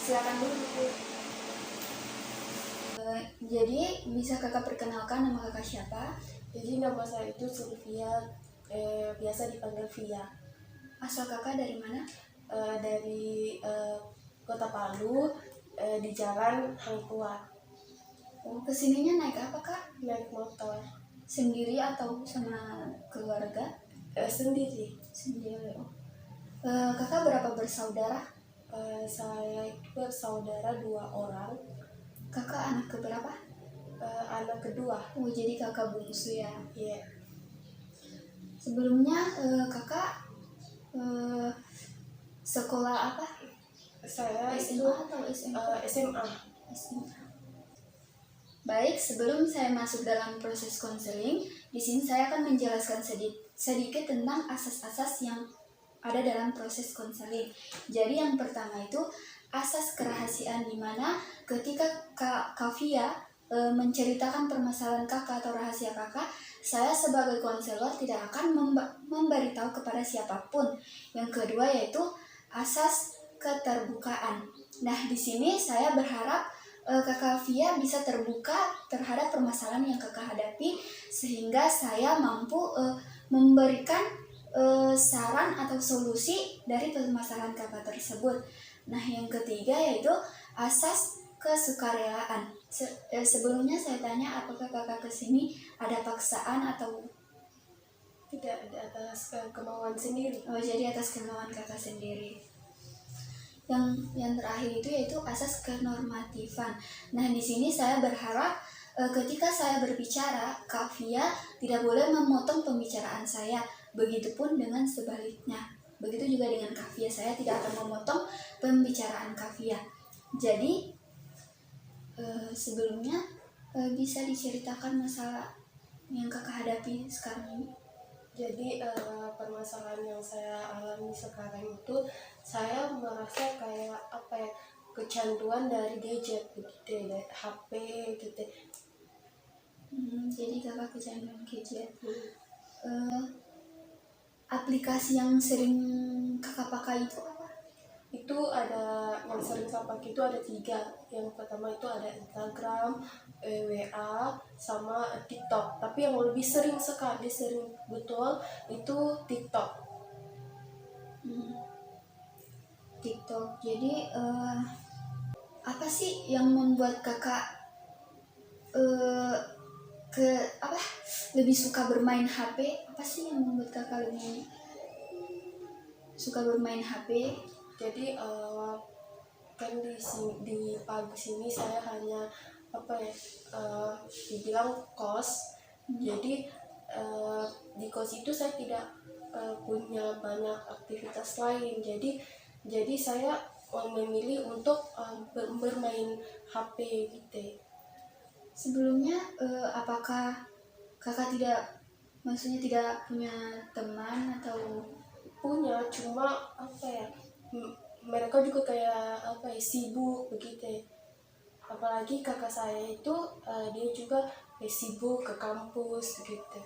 silakan dulu. Jadi bisa kakak perkenalkan nama kakak siapa? Jadi nama saya itu Sylvia, biasa dipanggil Via. Asal kakak dari mana? Dari Kota Palu, di Jalan Hang Tuah. Kesininya naik apa kak? Naik motor. Sendiri atau sama keluarga? Sendiri. Sendiri. Kakak berapa bersaudara? Saya itu bersaudara 2 orang. Kakak anak keberapa? Anak kedua. Jadi kakak bungsu ya? Iya. Sebelumnya kakak sekolah apa? Saya SMA itu atau SMP? SMA. Baik, sebelum saya masuk dalam proses konseling, di sini saya akan menjelaskan sedikit tentang asas-asas yang ada dalam proses konseling. Jadi yang pertama itu asas kerahasiaan, di mana ketika Kak Via menceritakan permasalahan kakak atau rahasia kakak, saya sebagai konselor tidak akan memberitahu kepada siapapun. Yang kedua yaitu asas keterbukaan. Nah, di sini saya berharap kakak Via bisa terbuka terhadap permasalahan yang kakak hadapi, sehingga saya mampu memberikan saran atau solusi dari permasalahan kakak tersebut. Nah, yang ketiga yaitu asas kesukarelaan. Sebelumnya saya tanya, apakah kakak kesini ada paksaan atau tidak, ada atas kemauan sendiri? Jadi atas kemauan kakak sendiri. Yang terakhir itu yaitu asas kenormatifan. Nah, di sini saya berharap ketika saya berbicara, Kak Via tidak boleh memotong pembicaraan saya. Begitupun dengan sebaliknya. Begitu juga dengan Kak Via, saya tidak akan memotong pembicaraan Kak Via. Jadi sebelumnya bisa diceritakan masalah yang kakak hadapi sekarang ini? Jadi permasalahan yang saya alami sekarang itu, saya merasa kayak kecanduan dari gadget gitu, dari HP gitu. Jadi kakak kecanduan gadget. Aplikasi yang sering kakak pakai itu apa? Itu ada yang sering saya pakai itu ada 3. Yang pertama itu ada Instagram, WA, sama TikTok. Tapi yang lebih sering betul itu TikTok. TikTok. Jadi apa sih yang membuat kakak lebih suka bermain HP? Apa sih yang membuat kakak lebih suka bermain HP? Jadi kan di pagi sini saya hanya dibilang kos. Jadi di kos itu saya tidak punya banyak aktivitas lain. Jadi saya memilih untuk bermain HP gitu. Sebelumnya apakah kakak maksudnya tidak punya teman atau? Punya, cuma mereka juga kayak sibuk begitu. Apalagi kakak saya itu dia juga sibuk ke kampus gitu.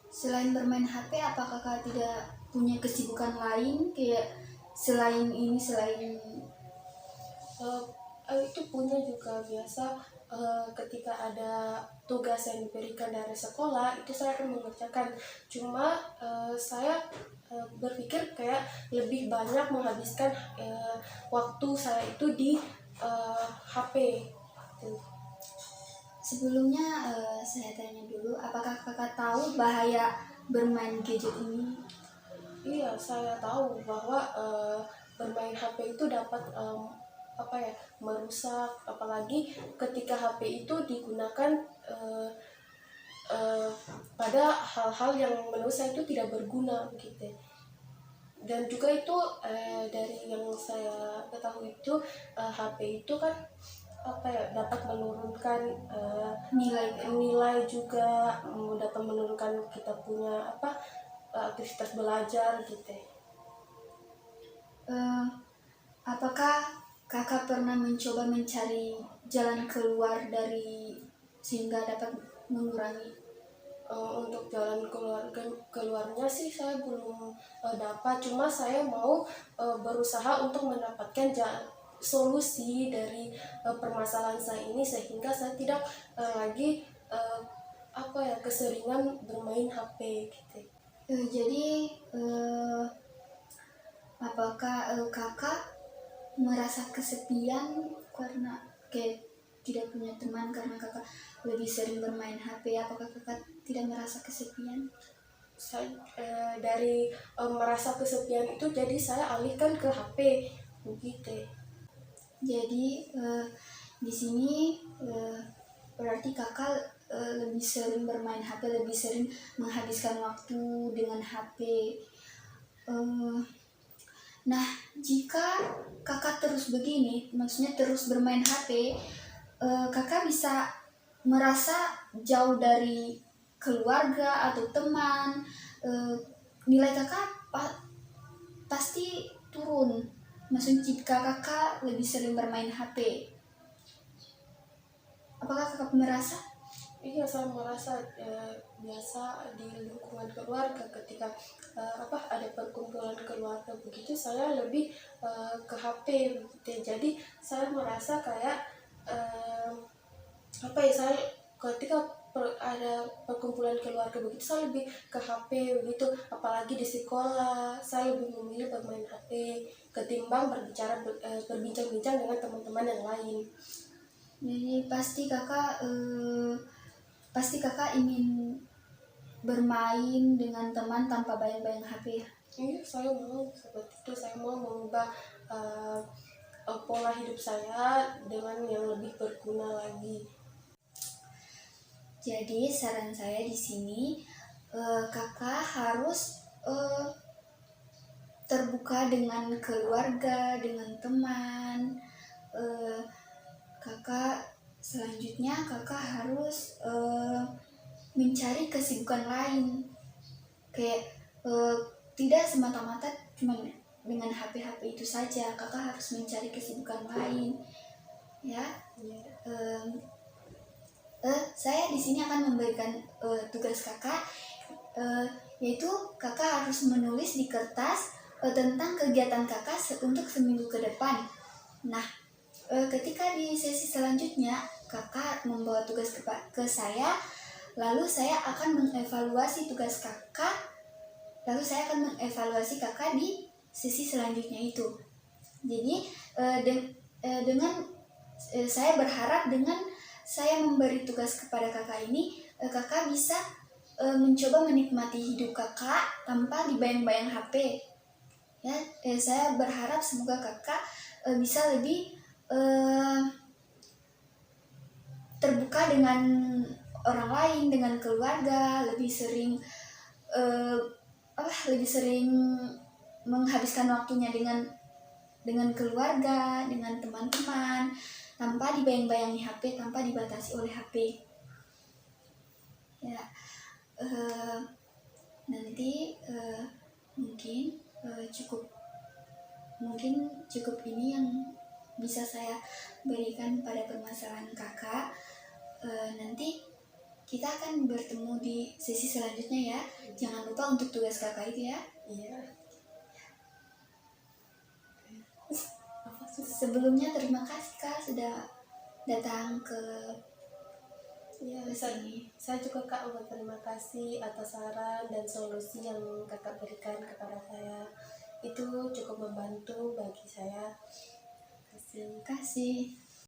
Selain bermain HP, apakah kakak tidak punya kesibukan lain kayak selain itu punya juga. Biasa ketika ada tugas yang diberikan dari sekolah itu saya akan mengerjakan. Cuma saya berpikir kayak lebih banyak menghabiskan waktu saya itu di HP. Sebelumnya saya tanya dulu, apakah kakak tahu bahaya bermain gadget ini? Iya, saya tahu bahwa bermain HP itu dapat merusak, apalagi ketika HP itu digunakan pada hal-hal yang menurut saya itu tidak berguna gitu. Dan juga itu dari yang saya ketahui itu HP itu kan dapat menurunkan nilai juga, dapat menurunkan kita punya aktivitas belajar gitu. Apakah kakak pernah mencoba mencari jalan keluar sehingga dapat mengurangi untuk jalan keluarnya sih saya belum dapat, cuma saya mau berusaha untuk mendapatkan solusi dari permasalahan saya ini, sehingga saya tidak lagi keseringan bermain HP gitu. Jadi apakah kakak merasa kesepian karena kayak tidak punya teman karena kakak lebih sering bermain HP? Apakah kakak tidak merasa kesepian? Saya dari merasa kesepian itu jadi saya alihkan ke HP begitu. Jadi di sini berarti kakak lebih sering bermain HP, lebih sering menghabiskan waktu dengan HP. Nah, jika kakak terus begini, maksudnya terus bermain HP, kakak bisa merasa jauh dari keluarga atau teman. Nilai kakak pasti turun. Maksudnya jika kakak lebih sering bermain HP, apakah kakak merasa? Iya, saya merasa biasa di lingkungan keluarga ketika ada perkumpulan keluarga begitu, saya lebih ke HP begitu. Jadi saya merasa kayak saya ketika ada perkumpulan keluarga begitu, saya lebih ke HP begitu. Apalagi di sekolah, saya lebih memilih bermain HP ketimbang berbincang-bincang dengan teman-teman yang lain. Jadi pasti kakak ingin bermain dengan teman tanpa bayang-bayang HP ya? Iya, saya mau seperti itu. Saya mau mengubah pola hidup saya dengan yang lebih berguna lagi. Jadi saran saya di sini kakak harus terbuka dengan keluarga, dengan teman. Selanjutnya kakak harus mencari kesibukan lain, kayak tidak semata-mata cuma dengan HP itu saja. Kakak harus mencari kesibukan lain, ya. Saya di sini akan memberikan tugas kakak, yaitu kakak harus menulis di kertas tentang kegiatan kakak untuk seminggu ke depan. Nah, ketika di sesi selanjutnya kakak membawa tugas ke saya, lalu saya akan mengevaluasi tugas kakak, lalu saya akan mengevaluasi kakak di sesi selanjutnya itu. Jadi saya berharap dengan saya memberi tugas kepada kakak ini, kakak bisa mencoba menikmati hidup kakak tanpa dibayang-bayang HP. Ya, saya berharap semoga kakak bisa lebih terbuka dengan orang lain, dengan keluarga, lebih sering menghabiskan waktunya dengan keluarga, dengan teman-teman, tanpa dibayang-bayangi HP, tanpa dibatasi oleh HP. Ya, nanti mungkin cukup ini yang bisa saya berikan pada permasalahan kakak. Nanti kita akan bertemu di sesi selanjutnya ya. Jangan lupa untuk tugas kakak itu ya. Iya. Sebelumnya terima kasih kak sudah datang ke sini. Saya juga kak berterima kasih atas saran dan solusi yang kakak berikan kepada saya. Itu cukup membantu bagi saya. Terima kasih.